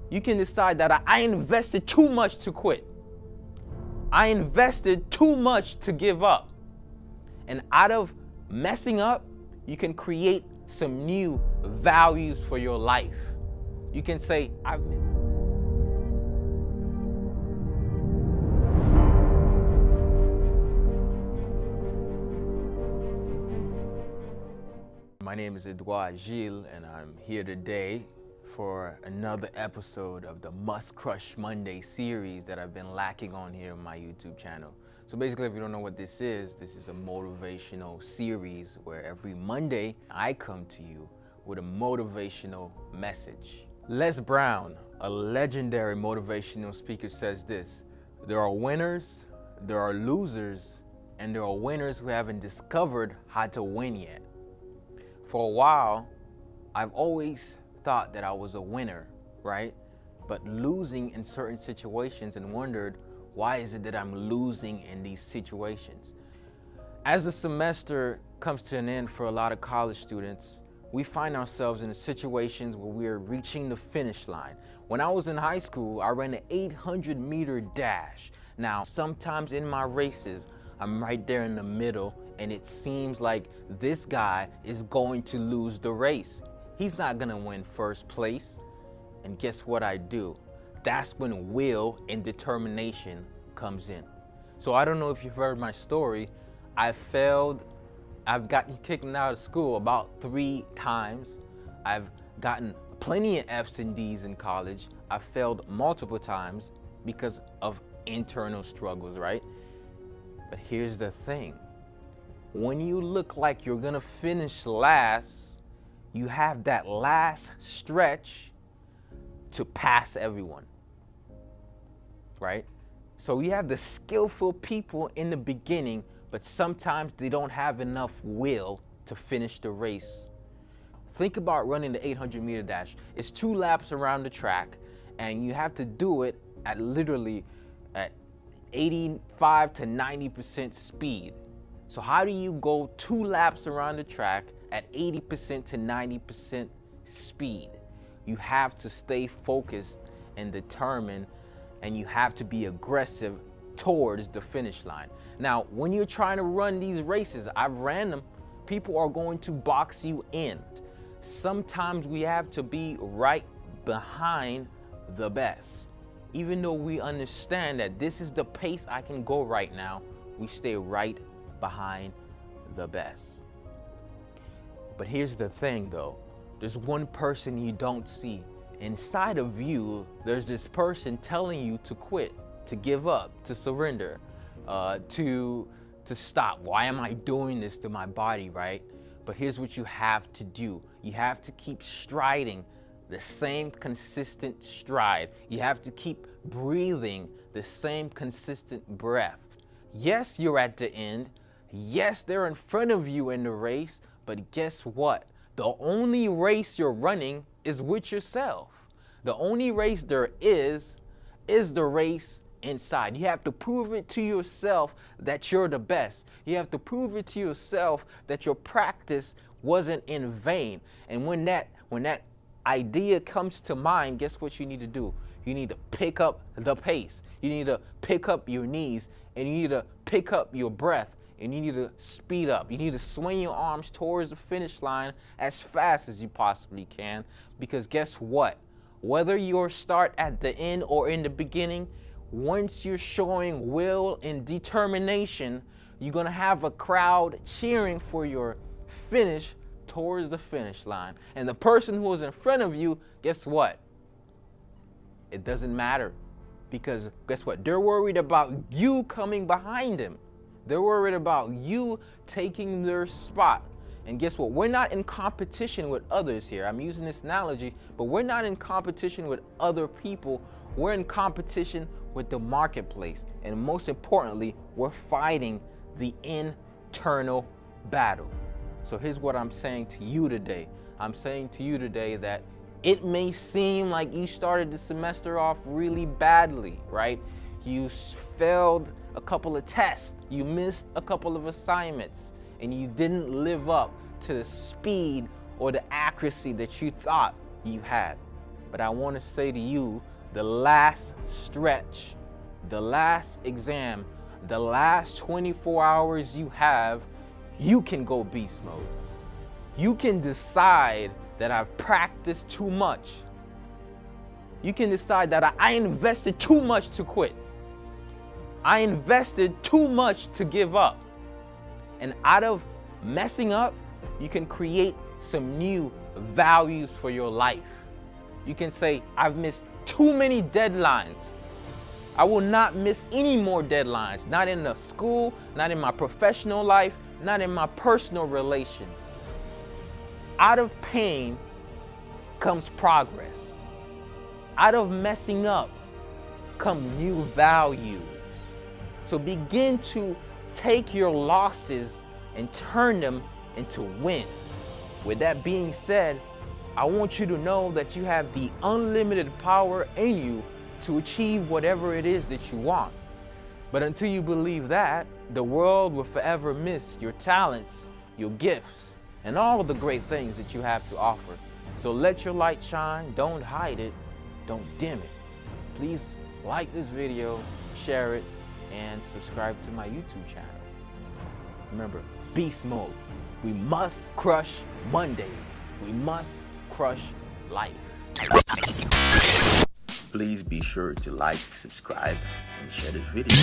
You can decide that I invested too much to quit. I invested too much to give up. And out of messing up, you can create some new values for your life. You can say, I've missed. My name is Edouard Gilles, and I'm here today for another episode of the Must Crush Monday series that I've been lacking on here on my YouTube channel. So basically, if you don't know what this is a motivational series where every Monday I come to you with a motivational message. Les Brown, a legendary motivational speaker, says this: there are winners, there are losers, and there are winners who haven't discovered how to win yet. For a while, I've always thought that I was a winner, right? But losing in certain situations, and wondered, why is it that I'm losing in these situations? As the semester comes to an end for a lot of college students, we find ourselves in situations where we're reaching the finish line. When I was in high school, I ran an 800-meter dash. Now, sometimes in my races, I'm right there in the middle, and it seems like this guy is going to lose the race. He's not gonna win first place. And guess what I do? That's when will and determination comes in. So I don't know if you've heard my story. I've gotten kicked out of school about 3 times. I've gotten plenty of F's and D's in college. I've failed multiple times because of internal struggles, right? But here's the thing. When you look like you're gonna finish last, you have that last stretch to pass everyone, right? So you have the skillful people in the beginning, but sometimes they don't have enough will to finish the race. Think about running the 800-meter dash. It's 2 laps around the track, and you have to do it at literally at 85 to 90% speed. So how do you go 2 laps around the track at 80% to 90% speed? You have to stay focused and determined, and you have to be aggressive towards the finish line. Now, when you're trying to run these races, I've ran them, people are going to box you in. Sometimes we have to be right behind the best. Even though we understand that this is the pace I can go right now, we stay right behind the best. But here's the thing though, there's one person you don't see. Inside of you, there's this person telling you to quit, to give up, to surrender, to stop. Why am I doing this to my body, right? But here's what you have to do. You have to keep striding the same consistent stride. You have to keep breathing the same consistent breath. Yes, you're at the end. Yes, they're in front of you in the race, but guess what? The only race you're running is with yourself. The only race there is the race inside. You have to prove it to yourself that you're the best. You have to prove it to yourself that your practice wasn't in vain. And when that idea comes to mind, guess what you need to do? You need to pick up the pace. You need to pick up your knees, and you need to pick up your breath, and you need to speed up. You need to swing your arms towards the finish line as fast as you possibly can, because guess what? Whether you start at the end or in the beginning, once you're showing will and determination, you're gonna have a crowd cheering for your finish towards the finish line. And the person who is in front of you, guess what? It doesn't matter, because guess what? They're worried about you coming behind them. They're worried about you taking their spot. And guess what? We're not in competition with others here. I'm using this analogy, but we're not in competition with other people. We're in competition with the marketplace. And most importantly, we're fighting the internal battle. So here's what I'm saying to you today. I'm saying to you today that it may seem like you started the semester off really badly, right? You failed a couple of tests, you missed a couple of assignments, and you didn't live up to the speed or the accuracy that you thought you had. But I want to say to you, the last stretch, the last exam, the last 24 hours you have, you can go beast mode. You can decide that I've practiced too much. You can decide that I invested too much to quit. I invested too much to give up. And out of messing up, you can create some new values for your life. You can say, I've missed too many deadlines. I will not miss any more deadlines, not in the school, not in my professional life, not in my personal relations. Out of pain comes progress. Out of messing up come new values. So begin to take your losses and turn them into wins. With that being said, I want you to know that you have the unlimited power in you to achieve whatever it is that you want. But until you believe that, the world will forever miss your talents, your gifts, and all of the great things that you have to offer. So let your light shine, don't hide it, don't dim it. Please like this video, share it, and subscribe to my YouTube channel. Remember, beast mode. We must crush Mondays. We must crush life. Please be sure to like, subscribe, and share this video.